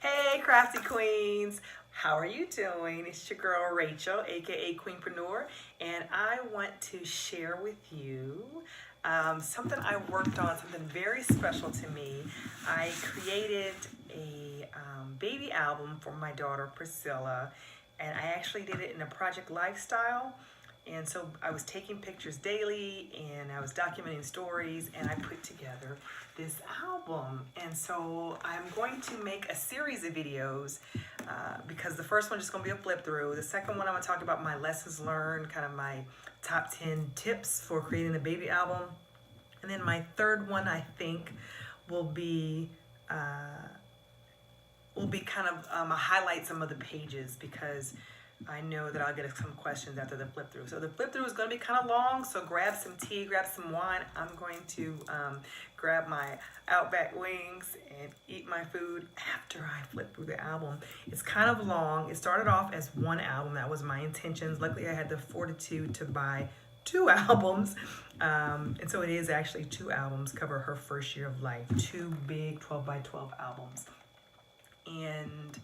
Hey, crafty queens. How are you doing? It's your girl Rachel, aka Queenpreneur, and I want to share with you something I worked on, something very special to me. I created a baby album for my daughter Priscilla, and I actually did it in a project lifestyle. And so I was taking pictures daily and I was documenting stories, and I put together this album. And so I'm going to make a series of videos because the first one is just going to be a flip through. The second one, I'm going to talk about my lessons learned, kind of my top 10 tips for creating a baby album. And then my third one, I think, will be kind of highlight some of the pages, because I know that I'll get some questions after the flip through. So the flip through is going to be kind of long, so grab some tea, grab some wine. I'm going to grab my Outback wings and eat my food after I flip through the album. It's kind of long. It started off as one album. That was my intentions. Luckily, I had the fortitude to buy two albums. And so it is actually two albums, cover her first year of life. Two big 12 by 12 albums. And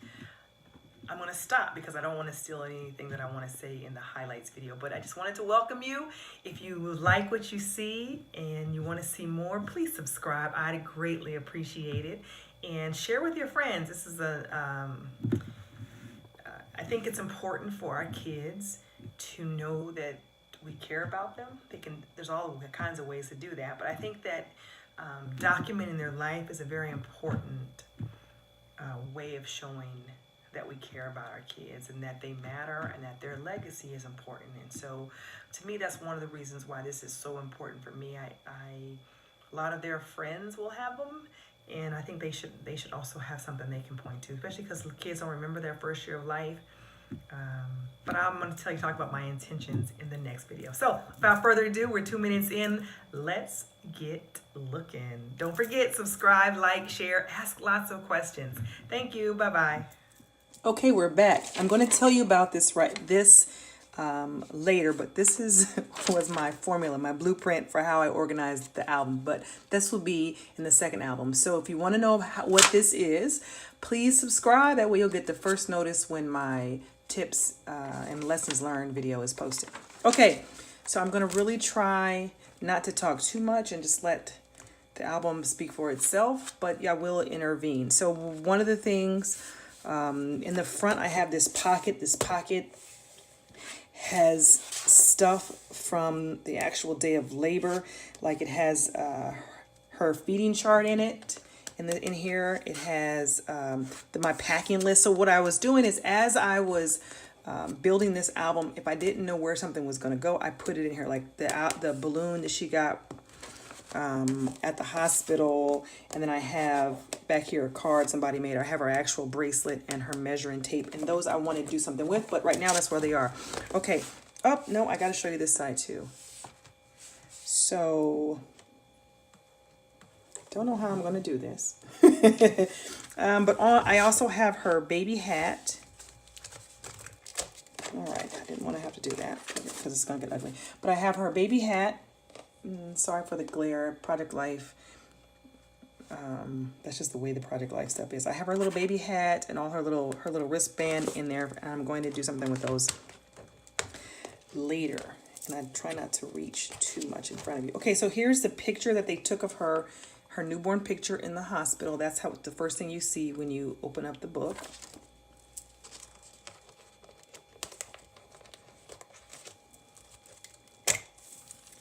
I'm going to stop because I don't want to steal anything that I want to say in the highlights video. But I just wanted to welcome you. If you like what you see and you want to see more, please subscribe. I'd greatly appreciate it. And share with your friends. This is I think it's important for our kids to know that we care about them. There's all kinds of ways to do that. But I think that documenting their life is a very important way of showing that we care about our kids and that they matter and that their legacy is important. And so to me, that's one of the reasons why this is so important for me. A lot of their friends will have them, and I think they should also have something they can point to, especially because kids don't remember their first year of life. But I'm going to talk about my intentions in the next video. So without further ado, we're 2 minutes in. Let's get looking. Don't forget, subscribe, like, share, ask lots of questions. Thank you. Bye-bye. Okay, we're back. I'm going to tell you about this later, but this was my formula, my blueprint for how I organized the album. But this will be in the second album. So if you want to know what this is, please subscribe. That way you'll get the first notice when my tips and lessons learned video is posted. Okay, so I'm going to really try not to talk too much and just let the album speak for itself, but I will intervene. So one of the things in the front, I have this pocket. This pocket has stuff from the actual day of labor. Like it has her feeding chart in it. In here, it has my packing list. So what I was doing is, as I was building this album, if I didn't know where something was going to go, I put it in here. Like the balloon that she got at the hospital, and then I have back here a card somebody made. I have her actual bracelet and her measuring tape, and those I want to do something with, but right now that's where they are. Okay. Oh no, I got to show you this side too. So don't know how I'm going to do this. But I also have her baby hat. All right, I didn't want to have to do that because it's going to get ugly. But I have her baby hat. Sorry for the glare. Project Life. That's just the way the Project Life stuff is. I have her little baby hat and all her little wristband in there, and I'm going to do something with those later. And I try not to reach too much in front of you. Okay, so here's the picture that they took of her newborn picture in the hospital. That's the first thing you see when you open up the book.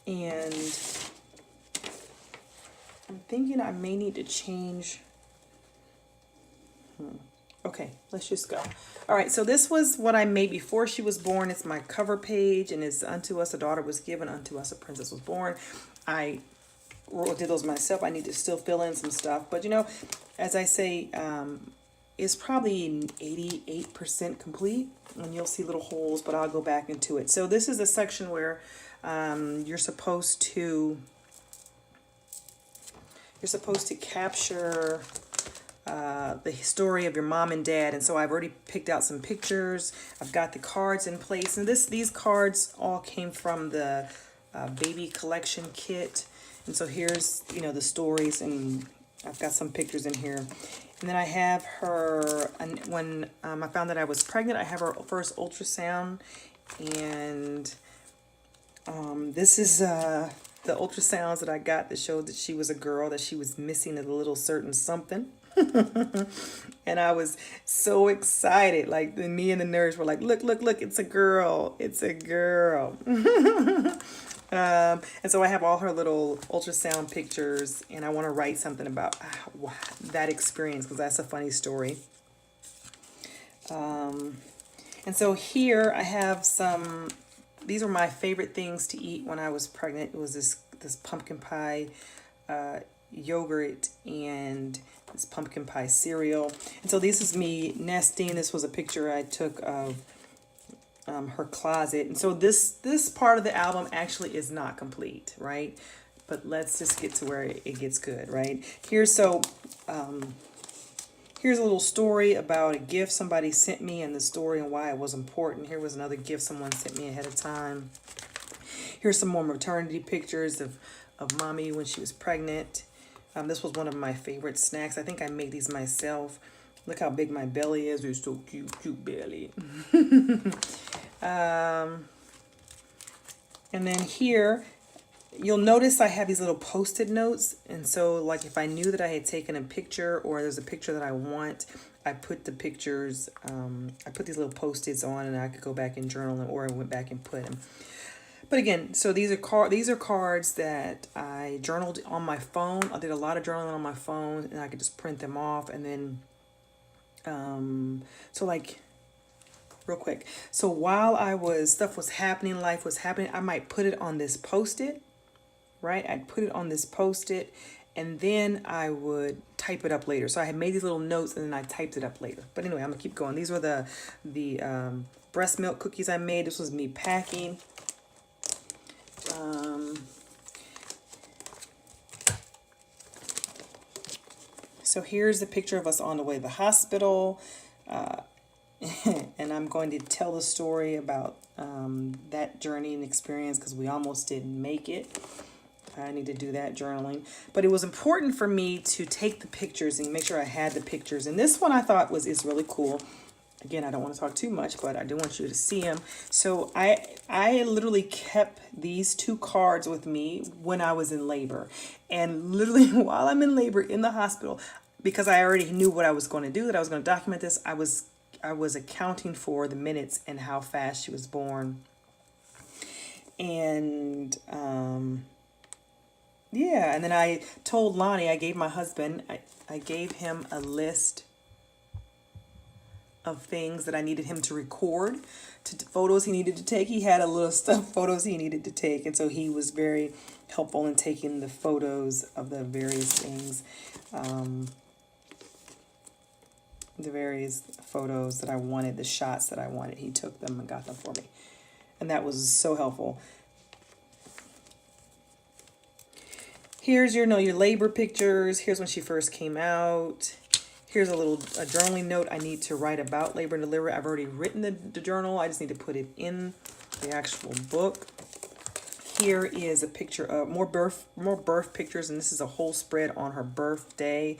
And I'm thinking I may need to change. Okay, let's just go. All right, so this was what I made before she was born. It's my cover page, and it's unto us a daughter was given, unto us a princess was born. I did those myself. I need to still fill in some stuff. But, you know, as I say, it's probably 88% complete. And you'll see little holes, but I'll go back into it. So this is a section where you're supposed to capture the story of your mom and dad. And so I've already picked out some pictures. I've got the cards in place. And these cards all came from the baby collection kit. And so here's, you know, the stories, and I've got some pictures in here. And then I have her, and when I found that I was pregnant, I have her first ultrasound. And this is the ultrasounds that I got that showed that she was a girl, that she was missing a little certain something. And I was so excited. Like, me and the nurse were like, look, look, look, it's a girl. It's a girl. And so I have all her little ultrasound pictures, and I want to write something about that experience, because that's a funny story. And so here I have some, these are my favorite things to eat when I was pregnant. It was this pumpkin pie yogurt and this pumpkin pie cereal. And so this is me nesting. This was a picture I took of her closet. And so this part of the album actually is not complete, right? But let's just get to where it gets good, right? Here's a little story about a gift somebody sent me, and the story and why it was important. Here was another gift someone sent me ahead of time. Here's some more maternity pictures of mommy when she was pregnant. This was one of my favorite snacks. I think I made these myself. Look how big my belly is. It's so cute, cute belly. And then here, you'll notice I have these little post-it notes. And so, like, if I knew that I had taken a picture, or there's a picture that I want, I put the pictures, I put these little post-its on, and I could go back and journal them, or I went back and put them. But again, so these are cards that I journaled on my phone. I did a lot of journaling on my phone, and I could just print them off. And then, so like, real quick. So while stuff was happening, life was happening, I might put it on this Post-it, right? I'd put it on this Post-it, and then I would type it up later. So I had made these little notes, and then I typed it up later. But anyway, I'm gonna keep going. These were the breast milk cookies I made. This was me packing. So here's the picture of us on the way to the hospital. And I'm going to tell the story about that journey and experience, because we almost didn't make it. I need to do that journaling. But it was important for me to take the pictures and make sure I had the pictures. And this one I thought is really cool. Again, I don't want to talk too much, but I do want you to see them. So I literally kept these two cards with me when I was in labor. And literally while I'm in labor in the hospital, because I already knew what I was going to do, that I was going to document this, I was accounting for the minutes and how fast she was born. And yeah, and then I told Lonnie, I gave my husband, I gave him a list of things that I needed him to record, photos he needed to take. He had a little photos he needed to take, and so he was very helpful in taking the photos of the various things, the various photos that I wanted, the shots that I wanted. He took them and got them for me, and that was so helpful. Here's your labor pictures. Here's when she first came out. Here's a journaling note I need to write about labor and delivery. I've already written the journal. I just need to put it in the actual book. Here is a picture of more birth pictures, and this is a whole spread on her birthday,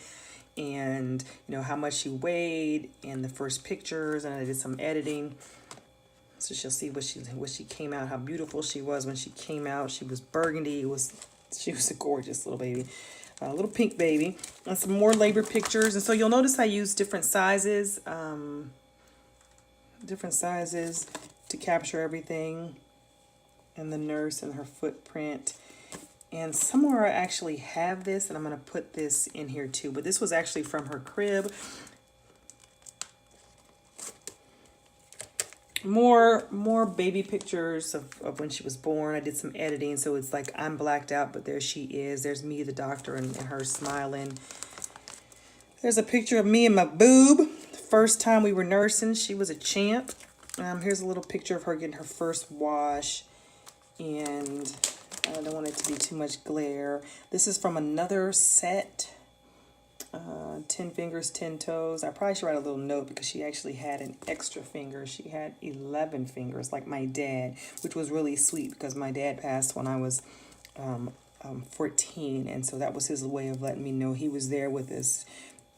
and how much she weighed, and the first pictures, and I did some editing. So she'll see what she came out, how beautiful she was when she came out. She was burgundy. She was a gorgeous little baby. A little pink baby, and some more labor pictures. And so you'll notice I use different sizes to capture everything, and the nurse and her footprint. And somewhere I actually have this, and I'm going to put this in here too, but this was actually from her crib. More baby pictures of when she was born. I did some editing, so it's like I'm blacked out, but there she is. There's me, the doctor, and her smiling. There's a picture of me and my boob. The first time we were nursing, she was a champ. Here's a little picture of her getting her first wash, and I don't want it to be too much glare. This is from another set. 10 fingers, 10 toes. I probably should write a little note, because she actually had an extra finger. She had 11 fingers, like my dad, which was really sweet, because my dad passed when I was 14, and so that was his way of letting me know he was there with us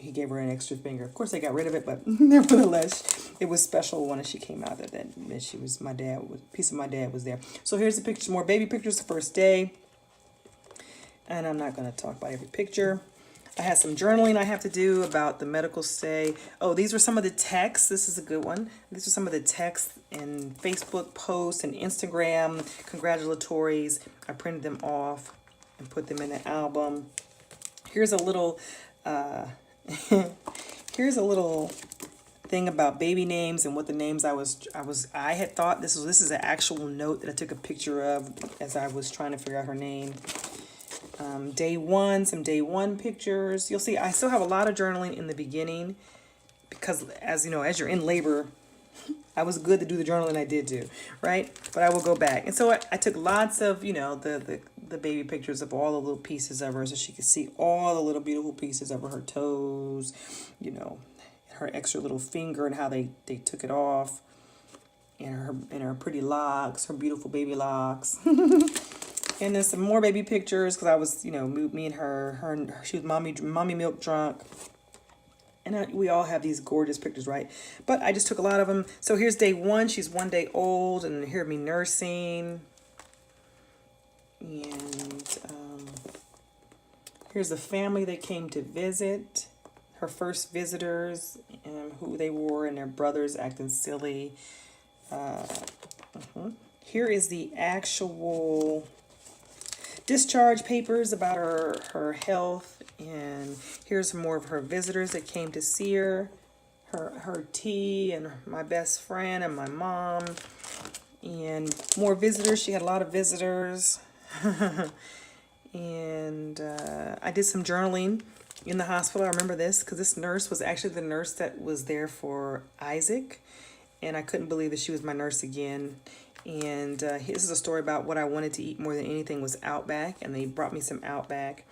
he gave her an extra finger. Of course, they got rid of it, but nevertheless, it was special when she came out that she was my dad. A piece of my dad was there. So here's the pictures, more baby pictures the first day. And I'm not going to talk about every picture. I had some journaling I have to do about the medical stay. Oh, these were some of the texts. This is a good one. These are some of the texts and Facebook posts and Instagram congratulatories. I printed them off and put them in the album. Here's a little here's a little thing about baby names and what the names I had thought this is an actual note that I took a picture of as I was trying to figure out her name. Day one, some day one pictures. You'll see I still have a lot of journaling in the beginning because as you know, as you're in labor, I was good to do the journaling I did do, right? But I will go back. And so I took lots of, you know, the baby pictures of all the little pieces of her so she could see all the little beautiful pieces of her toes, you know, her extra little finger and how they took it off, and her pretty locks, her beautiful baby locks. And then some more baby pictures because I was, you know, me and her, she was mommy milk drunk. And we all have these gorgeous pictures, right? But I just took a lot of them. So here's day one. She's 1 day old. And here me nursing. And here's the family that came to visit. Her first visitors and who they were and their brothers acting silly. Here is the actual discharge papers about her health, and here's more of her visitors that came to see her, her tea, and my best friend and my mom, and more visitors. She had a lot of visitors. And I did some journaling in the hospital. I remember this because this nurse was actually the nurse that was there for Isaac, and I couldn't believe that she was my nurse again. And this is a story about what I wanted to eat more than anything was Outback, and they brought me some Outback.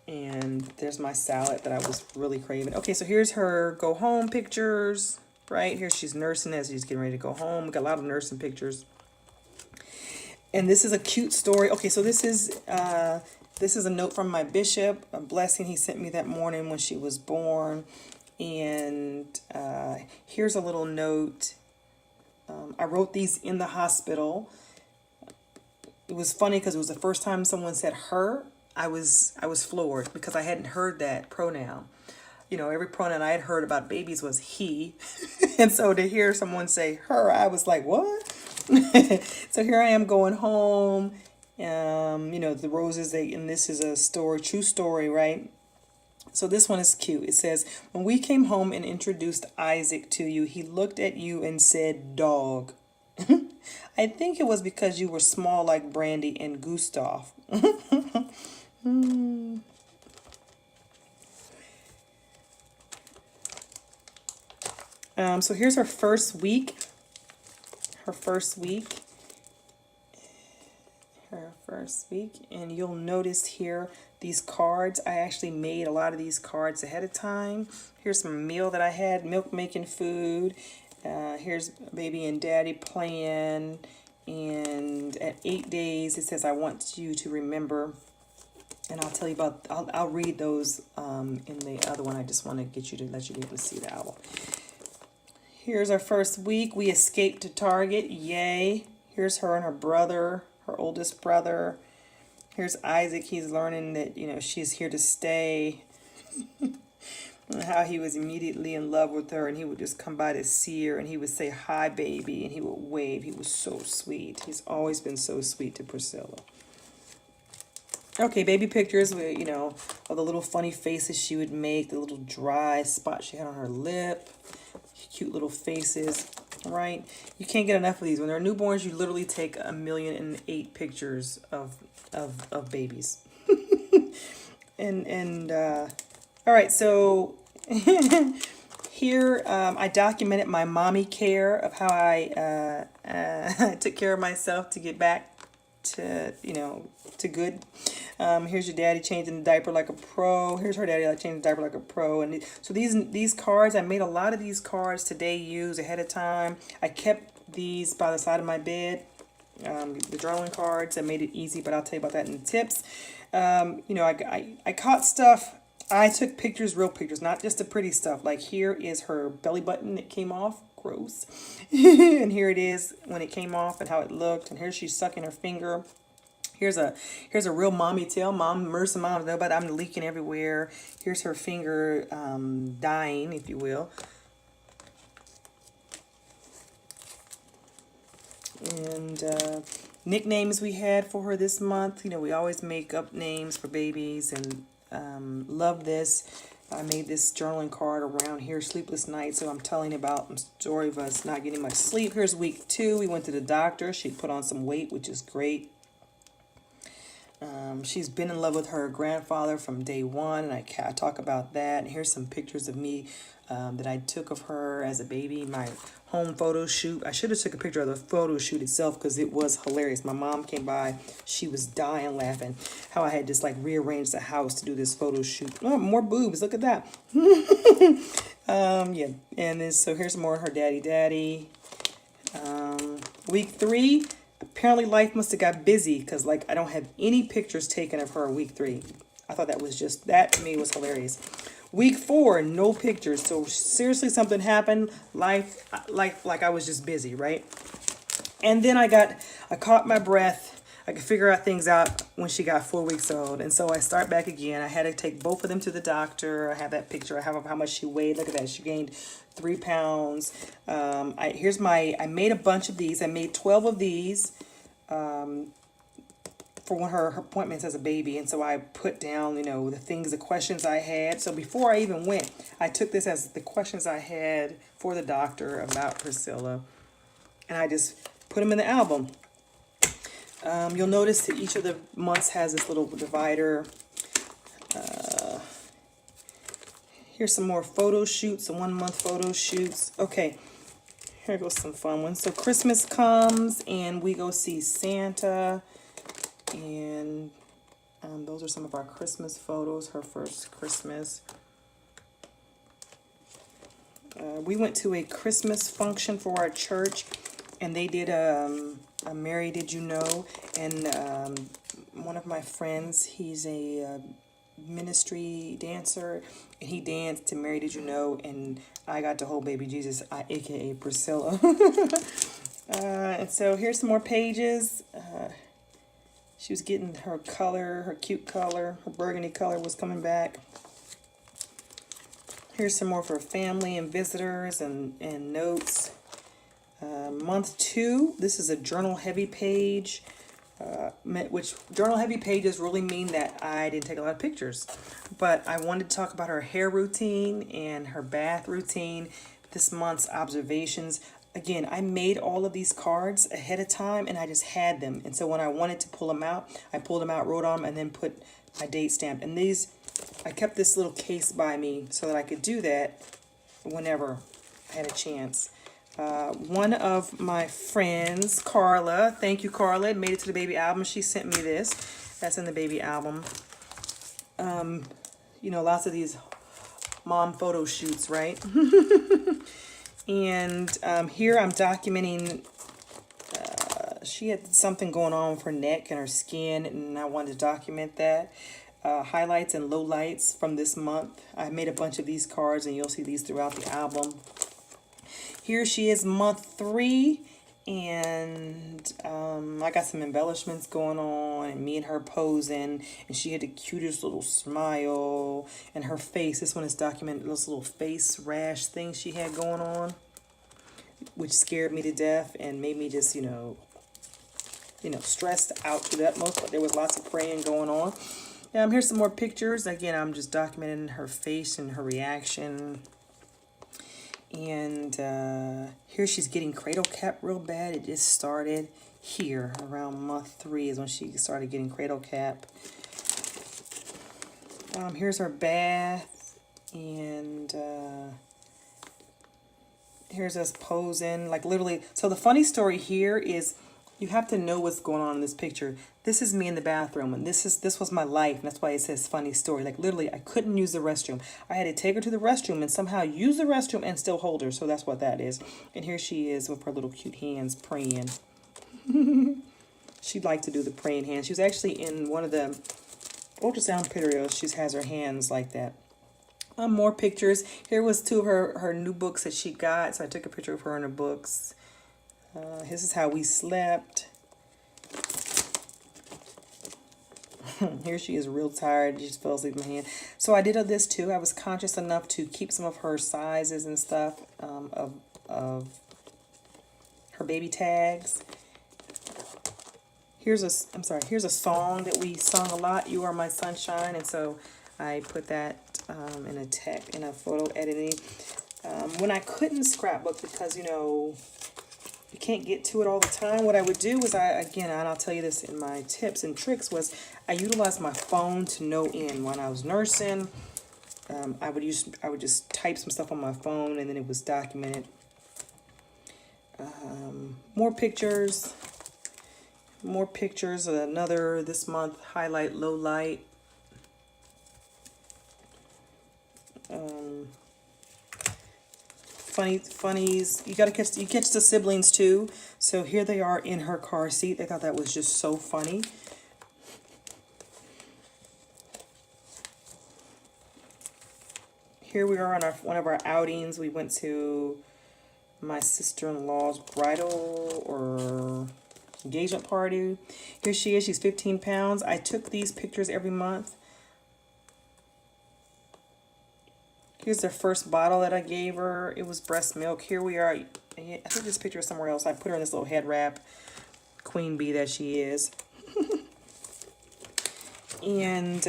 And there's my salad that I was really craving. Okay, so here's her go home pictures, right? Here she's nursing as she's getting ready to go home. We got a lot of nursing pictures. And this is a cute story. Okay, so this is a note from my bishop, a blessing he sent me that morning when she was born. And here's a little note. I wrote these in the hospital. It was funny because it was the first time someone said her. I was floored because I hadn't heard that pronoun. You know, every pronoun I had heard about babies was he. And so to hear someone say her, I was like, what? So here I am going home. You know, the roses, and this is a story, true story, right? So this one is cute. It says, when we came home and introduced Isaac to you, he looked at you and said, dog. I think it was because you were small like Brandy and Gustav. So here's her first week. Her first week. And you'll notice here these cards. I actually made a lot of these cards ahead of time. Here's some meal that I had, milk making food. Here's baby and daddy playing. And at 8 days, it says, I want you to remember. And I'll tell you about, I'll read those in the other one. I just want to get you to let you be able to see the album. Here's our first week. We escaped to Target. Yay. Here's her and her brother, her oldest brother. Here's Isaac. He's learning that, you know, she's here to stay. And how he was immediately in love with her, and he would just come by to see her, and he would say, hi, baby, and he would wave. He was so sweet. He's always been so sweet to Priscilla. Okay, baby pictures, with, you know, of the little funny faces she would make, the little dry spot she had on her lip, cute little faces, right? You can't get enough of these. When they're newborns, you literally take 1,000,008 pictures of babies. and all right, so here I documented my mommy care of how I took care of myself to get back to, you know, to good. Here's your daddy changing the diaper like a pro. Here's her daddy changing the diaper like a pro. And so these cards, I made a lot of these cards today, used ahead of time. I kept these by the side of my bed, the journaling cards. I made it easy, but I'll tell you about that in the tips. You know, I caught stuff I took pictures, real pictures, not just the pretty stuff. Like here is her belly button that came off. Gross. And here it is when it came off and how it looked. And here she's sucking her finger. Here's a real mommy tail. Most moms know, but I'm leaking everywhere. Here's her finger dying, if you will. And nicknames we had for her this month. You know, we always make up names for babies, and love this. I made this journaling card around here, sleepless nights. So I'm telling about the story of us not getting much sleep. Here's week 2. We went to the doctor. She put on some weight, which is great. She's been in love with her grandfather from day 1, and I talk about that. And here's some pictures of me that I took of her as a baby, my home photo shoot. I should have took a picture of the photo shoot itself because it was hilarious. My mom came by. She was dying laughing how I had just like rearranged the house to do this photo shoot. Oh, more boobs. Look at that. Yeah. And then, so here's more of her daddy. Week 3. Apparently life must have got busy because like I don't have any pictures taken of her week 3. I thought that was just, that to me was hilarious. Week 4, no pictures. So seriously, something happened. Life, like I was just busy, right? And then I caught my breath. I could figure out things out when she got 4 weeks old. And so I start back again. I had to take both of them to the doctor. I have that picture. I have of how much she weighed. Look at that. She gained 3 pounds. I made a bunch of these. I made 12 of these for one of her appointments as a baby. And so I put down, you know, the questions I had. So before I even went, I took this as the questions I had for the doctor about Priscilla. And I just put them in the album. You'll notice that each of the months has this little divider. Here's some more photo shoots, some 1 month photo shoots. Okay, here goes some fun ones. So Christmas comes and we go see Santa. And those are some of our Christmas photos, her first Christmas. We went to a Christmas function for our church, and they did a Mary Did You Know? And one of my friends, he's a ministry dancer, and he danced to Mary Did You Know? And I got to hold baby Jesus, aka Priscilla. And so here's some more pages. She was getting her color, her cute color, her burgundy color was coming back. Here's some more for family and visitors and notes. Month 2, this is a journal heavy page, which journal heavy pages really mean that I didn't take a lot of pictures. But I wanted to talk about her hair routine and her bath routine, this month's observations. Again, I made all of these cards ahead of time, and I just had them. And so when I wanted to pull them out, I pulled them out, wrote on them, and then put my date stamp. And these, I kept this little case by me so that I could do that whenever I had a chance. One of my friends, Carla, thank you, Carla, made it to the baby album. She sent me this. That's in the baby album. You know, lots of these mom photo shoots, right? And here I'm documenting, she had something going on with her neck and her skin, and I wanted to document that. Highlights and lowlights from this month. I made a bunch of these cards, and you'll see these throughout the album. Here she is, month 3, and I got some embellishments going on, and me and her posing, and she had the cutest little smile, and her face, this one is documented, this little face rash thing she had going on, which scared me to death and made me just, you know, stressed out to the utmost, but there was lots of praying going on. Here's some more pictures. Again, I'm just documenting her face and her reaction. And here she's getting cradle cap real bad. It just started here around month 3 is when she started getting cradle cap. Here's her bath, and here's us posing, like literally. So the funny story here is you have to know what's going on in this picture. This is me in the bathroom, and this was my life, and that's why it says funny story. Like literally, I couldn't use the restroom. I had to take her to the restroom and somehow use the restroom and still hold her. So that's what that is. And here she is with her little cute hands praying. She'd like to do the praying hands. She was actually in one of the ultrasound period. She has her hands like that. More pictures. Here was two of her new books that she got. So I took a picture of her in her books. This is how we slept. Here she is real tired. She just fell asleep in my hand. So I did this too. I was conscious enough to keep some of her sizes and stuff of her baby tags. Here's a song that we sung a lot, You Are My Sunshine. And so I put that in a photo editing. When I couldn't scrapbook because, you know, you can't get to it all the time, what I would do was and I'll tell you this in my tips and tricks, was I utilized my phone to no end. When I was nursing, I would just type some stuff on my phone and then it was documented. More pictures. Another this month, highlight, low light. Funnies. You catch the siblings too. So here they are in her car seat. They thought that was just so funny. Here we are on one of our outings. We went to my sister-in-law's bridal or engagement party. Here she is. She's 15 pounds. I took these pictures every month. Here's the first bottle that I gave her. It was breast milk. Here we are. I think this picture is somewhere else. I put her in this little head wrap. Queen bee that she is. And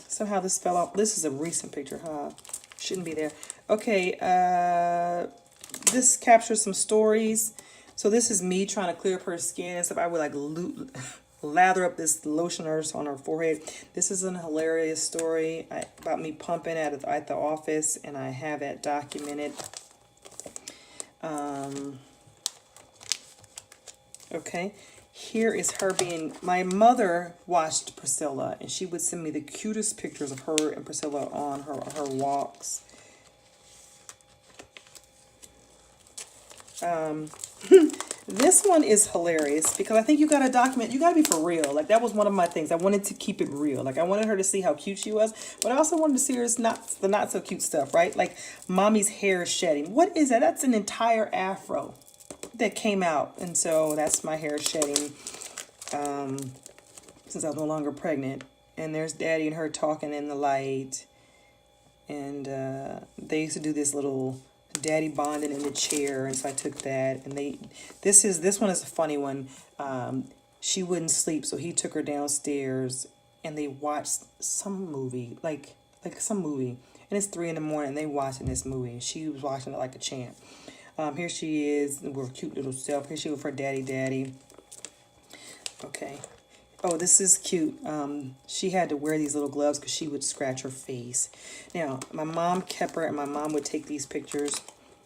somehow this fell off. This is a recent picture, huh? Shouldn't be there. Okay, this captures some stories. So this is me trying to clear up her skin and stuff. I would like lather up this lotion on her forehead. This is an hilarious story about me pumping at the office, and I have that documented. Okay, here is her my mother watched Priscilla, and she would send me the cutest pictures of her and Priscilla on her walks. This one is hilarious because I think you got to document, you got to be for real. Like that was one of my things. I wanted to keep it real. Like I wanted her to see how cute she was, but I also wanted to see her the not so cute stuff, right? Like mommy's hair shedding. What is that? That's an entire afro that came out. And so that's my hair shedding since I was no longer pregnant. And there's daddy and her talking in the light. And they used to do this little daddy bonding in the chair, and so I took that. And this one is a funny one. She wouldn't sleep, so he took her downstairs and they watched some movie, like some movie, and it's 3 a.m. and they watching this movie. She was watching it like a champ. Here she is with her cute little self. Here she was with her daddy. Okay. Oh, this is cute. She had to wear these little gloves because she would scratch her face. Now, my mom kept her, and my mom would take these pictures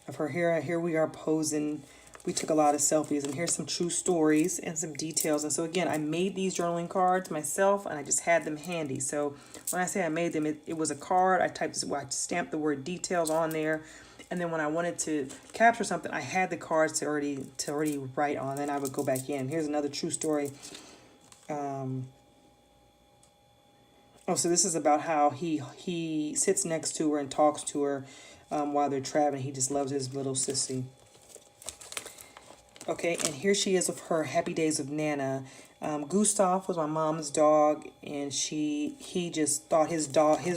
of her here. Here we are posing. We took a lot of selfies, and here's some true stories and some details. And so, again, I made these journaling cards myself, and I just had them handy. So when I say I made them, it was a card. I stamped the word details on there. And then when I wanted to capture something, I had the cards to already write on. Then I would go back in. Here's another true story. So this is about how he sits next to her and talks to her while they're traveling. He just loves his little sissy. Okay, and here she is with her Happy Days of Nana. Gustav was my mom's dog, and he just thought his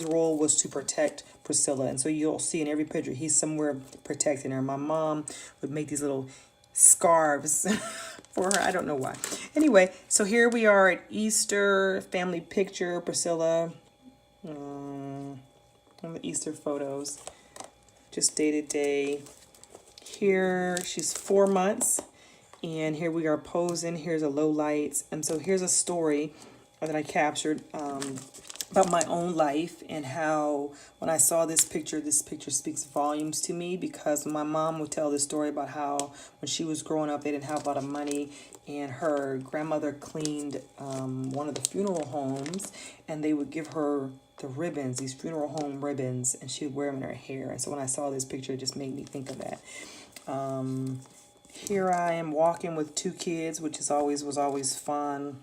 role was to protect Priscilla. And so you'll see in every picture he's somewhere protecting her. My mom would make these little scarves for her. I don't know why. Anyway, so here we are at Easter, family picture, Priscilla, on the Easter photos, just day to day. Here she's 4 months, and here we are posing. Here's a low lights, and so here's a story that I captured about my own life, and how when I saw this picture speaks volumes to me, because my mom would tell this story about how when she was growing up, they didn't have a lot of money, and her grandmother cleaned one of the funeral homes, and they would give her the ribbons, these funeral home ribbons, and she would wear them in her hair. And so when I saw this picture, it just made me think of that. Here I am walking with 2 kids, which is was always fun.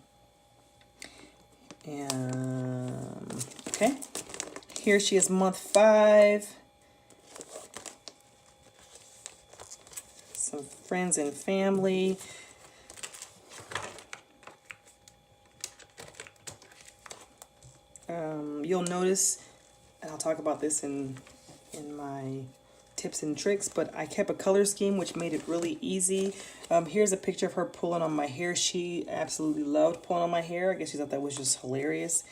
And okay, here she is, month 5. Some friends and family. You'll notice, and I'll talk about this in my tips and tricks, but I kept a color scheme which made it really easy. Here's a picture of her pulling on my hair. She absolutely loved pulling on my hair. I guess she thought that was just hilarious.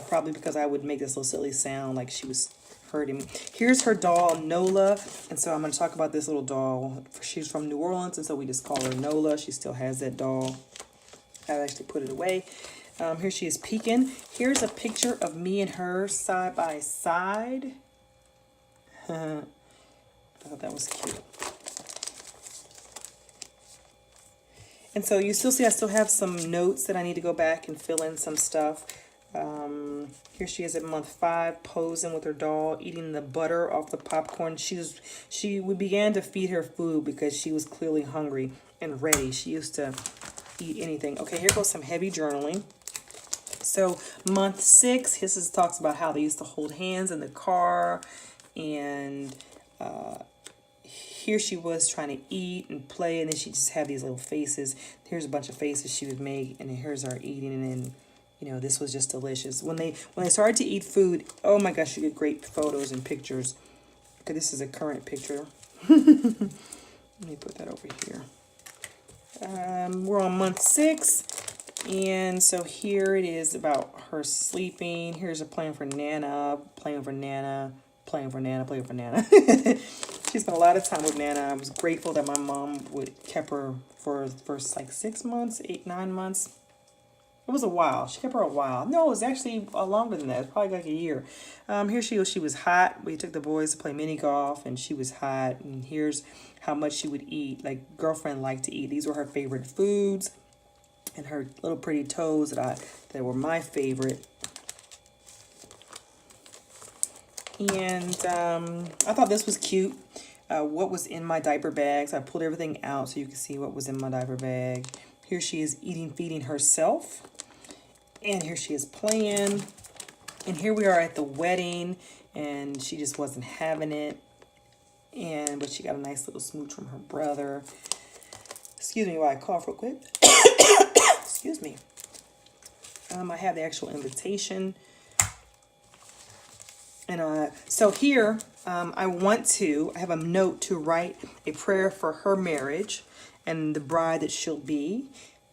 Probably because I would make this little silly sound like she was hurting me. Here's her doll, Nola, and so I'm going to talk about this little doll. She's from New Orleans, and so we just call her Nola. She still has that doll. I actually put it away. Here she is peeking. Here's a picture of me and her side by side. I thought that was cute. And so you still see I still have some notes that I need to go back and fill in some stuff. Here she is at month 5, posing with her doll, eating the butter off the popcorn. We began to feed her food because she was clearly hungry and ready. She used to eat anything. Okay, here goes some heavy journaling. So month 6, this talks about how they used to hold hands in the car, and here she was trying to eat and play, and then she just had these little faces. Here's a bunch of faces she would make, and then here's her eating, and then, you know, this was just delicious. When they started to eat food, oh my gosh, you get great photos and pictures. Okay, this is a current picture. Let me put that over here. We're on month 6. And so here it is about her sleeping. Here's a plan for Nana, playing for Nana, playing for Nana, playing for Nana. She spent a lot of time with Nana. I was grateful that my mom kept her for the first like 6 months, 8, 9 months. It was a while. She kept her a while. No, it was actually longer than that. It was probably like a year. Here she was. She was hot. We took the boys to play mini golf, and she was hot. And here's how much she would eat. Like, girlfriend liked to eat. These were her favorite foods. And her little pretty toes that were my favorite. And I thought this was cute. What was in my diaper bags. I pulled everything out so you can see what was in my diaper bag. Here she is feeding herself. And here she is playing. And here we are at the wedding. And she just wasn't having it. But she got a nice little smooch from her brother. Excuse me while I cough real quick. Excuse me. I have the actual invitation. And so here, I have a note to write a prayer for her marriage and the bride that she'll be.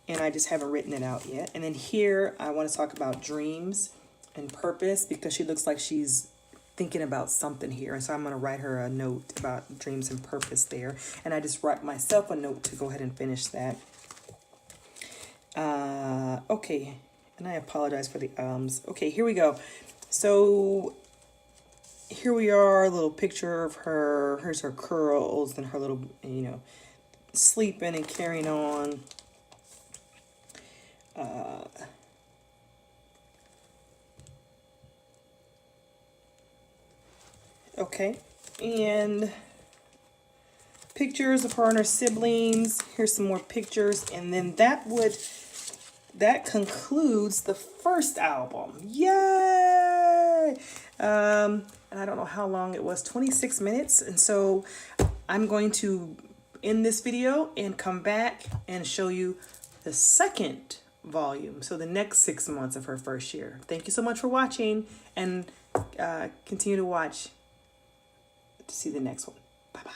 And I just haven't written it out yet. And then here, I want to talk about dreams and purpose because she looks like she's thinking about something here. And so I'm going to write her a note about dreams and purpose there. And I just write myself a note to go ahead and finish that. Okay. And I apologize for the ums. Okay, here we go. So here we are, a little picture of her. Here's her curls and her little, sleeping and carrying on. Okay, and pictures of her and her siblings. Here's some more pictures, and then that concludes the first album. Yay! And I don't know how long it was, 26 minutes. And so I'm going to end this video and come back and show you the second volume. So the next 6 months of her first year. Thank you so much for watching, and continue to watch to see the next one. Bye-bye.